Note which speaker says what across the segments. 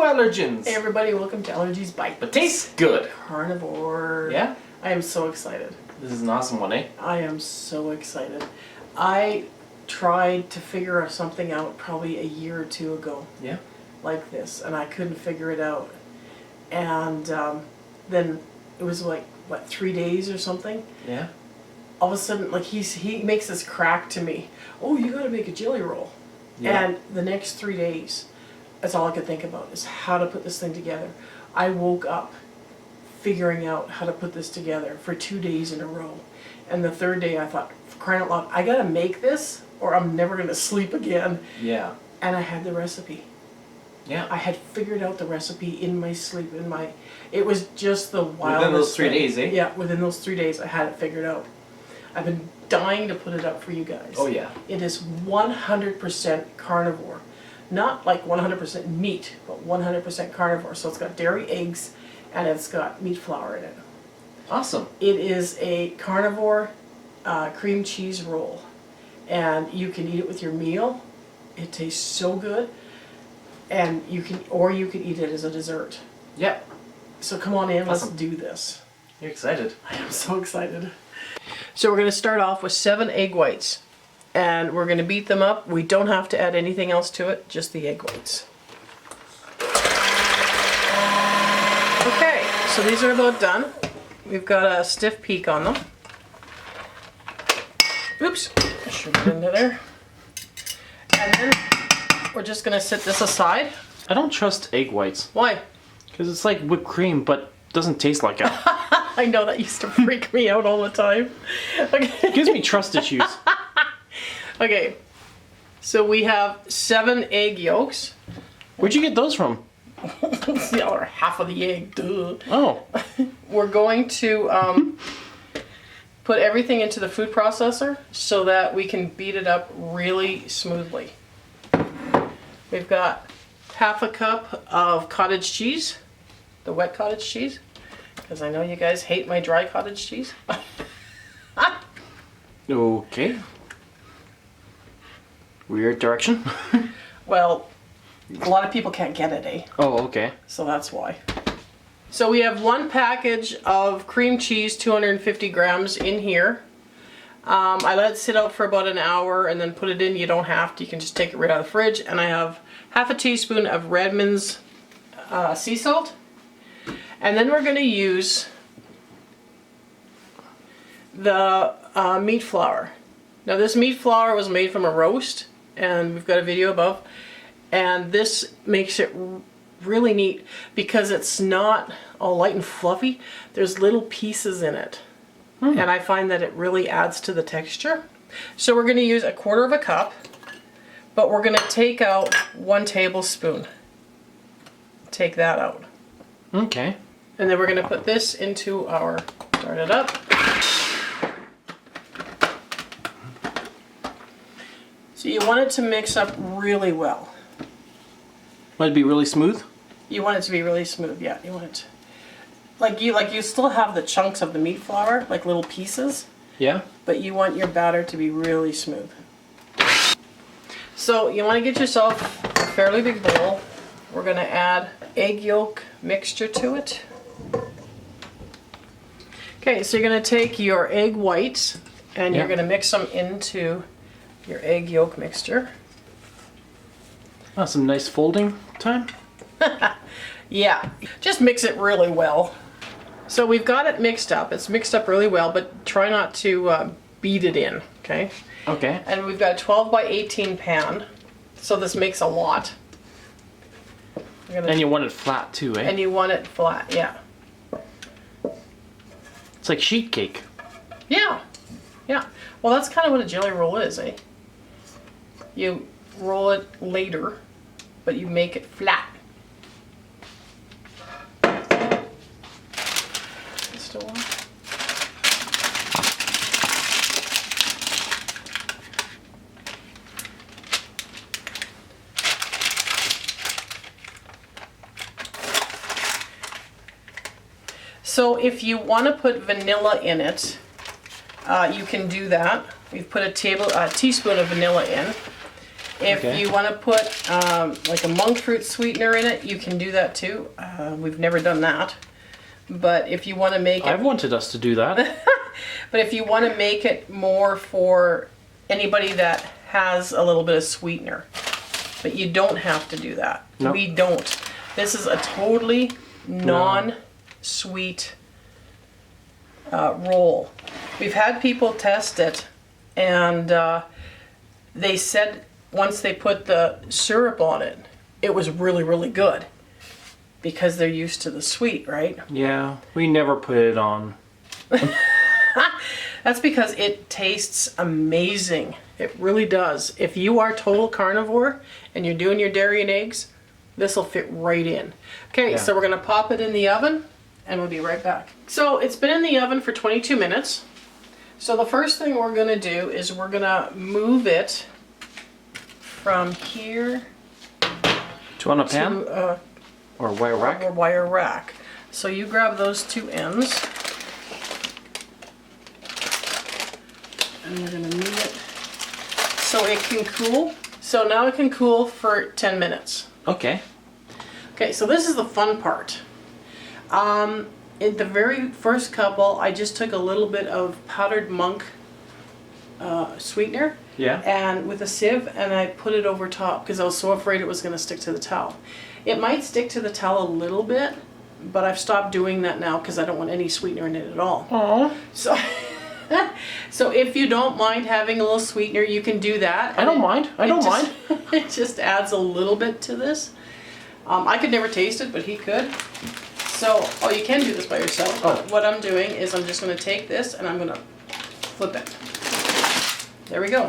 Speaker 1: allergens!
Speaker 2: Hey everybody, welcome to Allergies Bite.
Speaker 1: But tastes good.
Speaker 2: Carnivore.
Speaker 1: Yeah?
Speaker 2: I am so excited.
Speaker 1: This is an awesome one, eh?
Speaker 2: I am so excited. I tried to figure something out probably a year or two ago.
Speaker 1: Yeah?
Speaker 2: Like this, and I couldn't figure it out. And then it was like, what, 3 days or something?
Speaker 1: Yeah?
Speaker 2: All of a sudden, like he makes this crack to me. Oh, you gotta make a jelly roll.
Speaker 1: Yeah.
Speaker 2: And the next 3 days, that's all I could think about, is how to put this thing together. I woke up figuring out how to put this together for 2 days in a row. And the third day I thought, for crying out loud, I gotta make this or I'm never gonna sleep again.
Speaker 1: Yeah.
Speaker 2: And I had the recipe.
Speaker 1: Yeah.
Speaker 2: I had figured out the recipe in my sleep, it was just the wildest
Speaker 1: Within those 3
Speaker 2: thing.
Speaker 1: days, eh?
Speaker 2: Yeah, within those 3 days I had it figured out. I've been dying to put it up for you guys.
Speaker 1: Oh yeah.
Speaker 2: It is 100% carnivore. Not like 100% meat, but 100% carnivore. So it's got dairy, eggs, and it's got meat flour in it.
Speaker 1: Awesome.
Speaker 2: It is a carnivore cream cheese roll. And you can eat it with your meal. It tastes so good. And you can eat it as a dessert.
Speaker 1: Yep.
Speaker 2: So come on in,
Speaker 1: Awesome.
Speaker 2: let's do this.
Speaker 1: You're excited.
Speaker 2: I am so excited. So we're going to start off with 7 egg whites. And we're going to beat them up. We don't have to add anything else to it, just the egg whites. Okay, so these are about done. We've got a stiff peak on them. Oops, I should get into there. And then we're just going to set this aside.
Speaker 1: I don't trust egg whites.
Speaker 2: Why?
Speaker 1: Because it's like whipped cream, but doesn't taste like it.
Speaker 2: I know that used to freak me out all the time. Okay.
Speaker 1: It gives me trust issues.
Speaker 2: Okay, so we have 7 egg yolks.
Speaker 1: Where'd you get those from?
Speaker 2: It's the other half of the egg, duh.
Speaker 1: Oh.
Speaker 2: We're going to put everything into the food processor so that we can beat it up really smoothly. We've got half a cup of cottage cheese, the wet cottage cheese, because I know you guys hate my dry cottage cheese.
Speaker 1: Okay. Weird direction.
Speaker 2: Well, a lot of people can't get it, eh?
Speaker 1: Oh, okay.
Speaker 2: So that's why. So we have 1 package of cream cheese, 250 grams in here. I let it sit out for about an hour and then put it in. You don't have to, you can just take it right out of the fridge. And I have half a teaspoon of Redmond's sea salt. And then we're going to use the meat flour. Now this meat flour was made from a roast, and we've got a video above. And this makes it really neat because it's not all light and fluffy. There's little pieces in it. And I find that it really adds to the texture. So we're going to use 1/4 cup, but we're going to take out 1 tablespoon. Take that out.
Speaker 1: Okay.
Speaker 2: And then we're going to put this into our, start it up. So you want it to mix up really well.
Speaker 1: Want it to be really smooth?
Speaker 2: You want it to be really smooth, yeah. You want it like you still have the chunks of the meat flour, like little pieces,
Speaker 1: Yeah.
Speaker 2: but you want your batter to be really smooth. So you want to get yourself a fairly big bowl. We're going to add egg yolk mixture to it. Okay, so you're going to take your egg whites and you're going to mix them into your egg yolk mixture.
Speaker 1: Oh, some nice folding time.
Speaker 2: Yeah, just mix it really well. So we've got it mixed up. It's mixed up really well, but try not to beat it in, okay?
Speaker 1: Okay.
Speaker 2: And we've got a 12 by 18 pan, so this makes a lot.
Speaker 1: And you want it flat too, eh?
Speaker 2: And you want it flat, yeah.
Speaker 1: It's like sheet cake.
Speaker 2: Yeah, yeah. Well, that's kind of what a jelly roll is, eh? You roll it later, but you make it flat. Still on? So if you want to put vanilla in it, you can do that. We've put a teaspoon of vanilla in. If
Speaker 1: Okay.
Speaker 2: you want to put like a monk fruit sweetener in it, you can do that too. We've never done that. But if you want to make it...
Speaker 1: I've wanted us to do that.
Speaker 2: But if you want to make it more for anybody that has a little bit of sweetener, but you don't have to do that.
Speaker 1: Nope.
Speaker 2: We don't. This is a totally non-sweet roll. We've had people test it, and they said once they put the syrup on it, it was really, really good because they're used to the sweet, right?
Speaker 1: Yeah, we never put it on.
Speaker 2: That's because it tastes amazing. It really does. If you are total carnivore and you're doing your dairy and eggs, this will fit right in. Okay,
Speaker 1: Yeah.
Speaker 2: so we're gonna pop it in the oven and we'll be right back. So it's been in the oven for 22 minutes. So the first thing we're gonna do is we're gonna move it from here
Speaker 1: Do you want a pan?
Speaker 2: to
Speaker 1: Or wire
Speaker 2: a
Speaker 1: rack?
Speaker 2: wire rack. So you grab those two ends. And we're gonna move it so it can cool. So now it can cool for 10 minutes.
Speaker 1: Okay.
Speaker 2: Okay, so this is the fun part. In the very first couple, I just took a little bit of powdered monk sweetener
Speaker 1: Yeah.
Speaker 2: and with a sieve, and I put it over top because I was so afraid it was going to stick to the towel. It might stick to the towel a little bit, but I've stopped doing that now because I don't want any sweetener in it at all.
Speaker 1: Aww.
Speaker 2: So, so if you don't mind having a little sweetener, you can do that.
Speaker 1: I don't mind. I don't mind.
Speaker 2: It just adds a little bit to this. I could never taste it, but he could. So, oh, you can do this by yourself.
Speaker 1: Oh.
Speaker 2: But what I'm doing is I'm just going to take this and I'm going to flip it. There we go.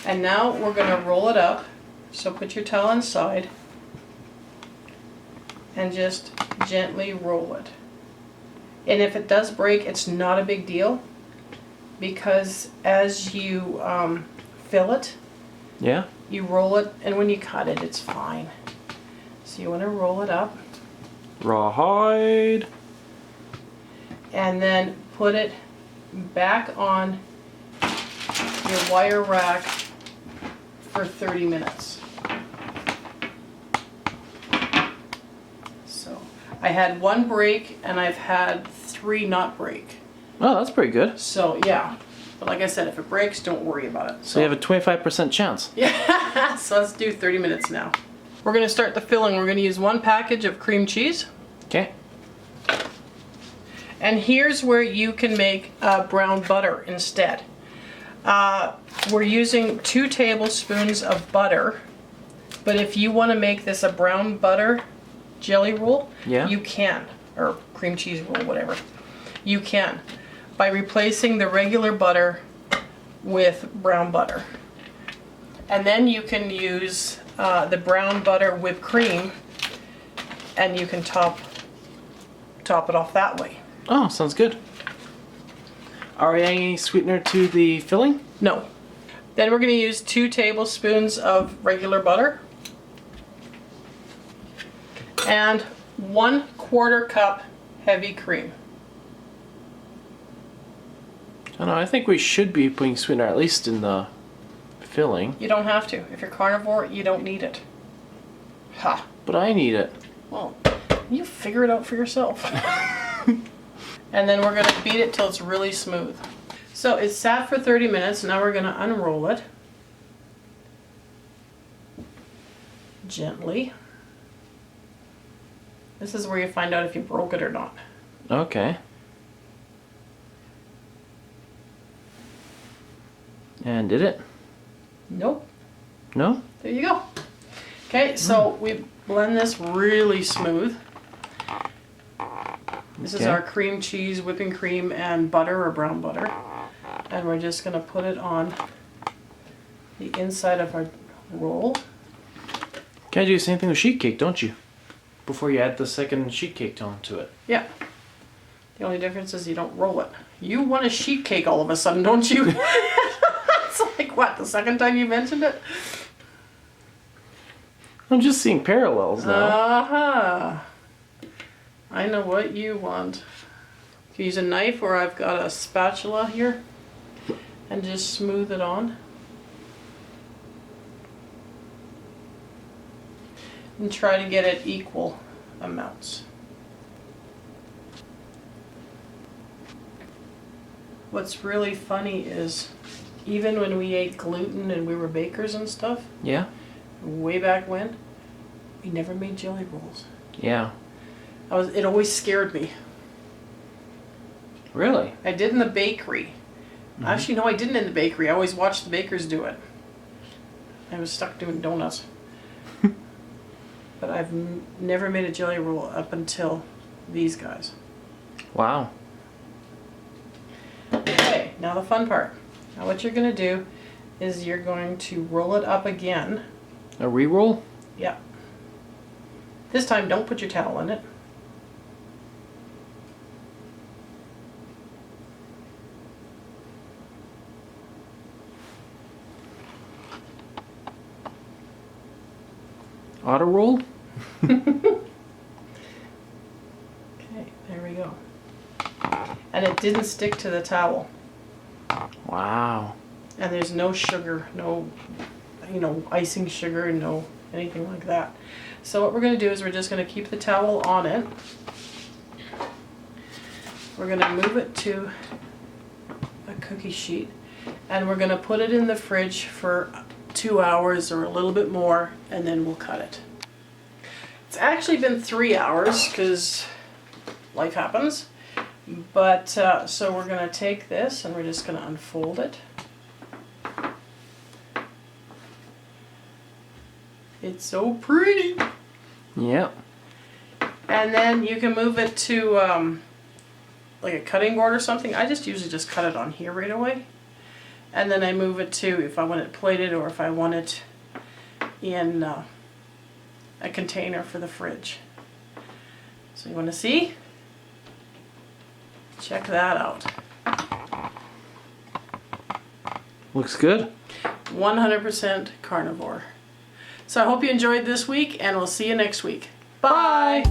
Speaker 2: And now we're going to roll it up. So put your towel inside and just gently roll it. And if it does break, it's not a big deal because as you fill it,
Speaker 1: Yeah.
Speaker 2: you roll it, and when you cut it, it's fine. So you want to roll it up
Speaker 1: Rawhide.
Speaker 2: and then put it back on your wire rack for 30 minutes. So I had one break and I've had 3 not break.
Speaker 1: Oh, that's pretty good.
Speaker 2: So yeah, but like I said, if it breaks, don't worry about it.
Speaker 1: So you have a 25% chance.
Speaker 2: Yeah, so let's do 30 minutes now. We're gonna start the filling. We're gonna use 1 package of cream cheese.
Speaker 1: Okay.
Speaker 2: And here's where you can make brown butter instead. We're using 2 tablespoons of butter, but if you want to make this a brown butter jelly roll,
Speaker 1: Yeah.
Speaker 2: you can, or cream cheese roll, whatever. You can, by replacing the regular butter with brown butter. And then you can use the brown butter whipped cream, and you can top it off that way.
Speaker 1: Oh, sounds good. Are we adding any sweetener to the filling?
Speaker 2: No. Then we're going to use 2 tablespoons of regular butter and 1/4 cup heavy cream.
Speaker 1: I don't know, I think we should be putting sweetener at least in the filling.
Speaker 2: You don't have to. If you're carnivore, you don't need it. Ha.
Speaker 1: But I need it.
Speaker 2: Well, you figure it out for yourself. And then we're going to beat it till it's really smooth. So it's sat for 30 minutes. Now we're going to unroll it gently. This is where you find out if you broke it or not.
Speaker 1: Okay. And did it?
Speaker 2: Nope.
Speaker 1: No?
Speaker 2: There you go. Okay, so we blend this really smooth. This is
Speaker 1: Okay.
Speaker 2: our cream cheese, whipping cream, and butter or brown butter. And we're just going to put it on the inside of our roll.
Speaker 1: Can I do the same thing with sheet cake, don't you? Before you add the second sheet cake onto it.
Speaker 2: Yeah. The only difference is you don't roll it. You want a sheet cake all of a sudden, don't you? It's like, what, the second time you mentioned it?
Speaker 1: I'm just seeing parallels now.
Speaker 2: Uh-huh. I know what you want. You can use a knife, or I've got a spatula here, and just smooth it on. And try to get it equal amounts. What's really funny is, even when we ate gluten and we were bakers and stuff,
Speaker 1: Yeah?
Speaker 2: way back when, we never made jelly rolls.
Speaker 1: Yeah.
Speaker 2: It always scared me.
Speaker 1: Really?
Speaker 2: I did in the bakery. Actually, no, I didn't in the bakery. I always watched the bakers do it. I was stuck doing donuts. But I've never made a jelly roll up until these guys.
Speaker 1: Wow.
Speaker 2: Okay, now the fun part. Now what you're going to do is you're going to roll it up again.
Speaker 1: A re-roll?
Speaker 2: Yeah. This time, don't put your towel in it.
Speaker 1: Auto roll?
Speaker 2: Okay, there we go. And it didn't stick to the towel.
Speaker 1: Wow.
Speaker 2: And there's no sugar, no, icing sugar, no anything like that. So what we're going to do is we're just going to keep the towel on it. We're going to move it to a cookie sheet, and we're going to put it in the fridge for 2 hours or a little bit more, and then we'll cut it. It's actually been 3 hours because life happens. But so we're going to take this and we're just going to unfold it. It's so pretty.
Speaker 1: Yep.
Speaker 2: And then you can move it to like a cutting board or something. I just usually just cut it on here right away. And then I move it to, if I want it plated or if I want it in a container for the fridge. So you want to see? Check that out.
Speaker 1: Looks good.
Speaker 2: 100% carnivore. So I hope you enjoyed this week, and we'll see you next week. Bye!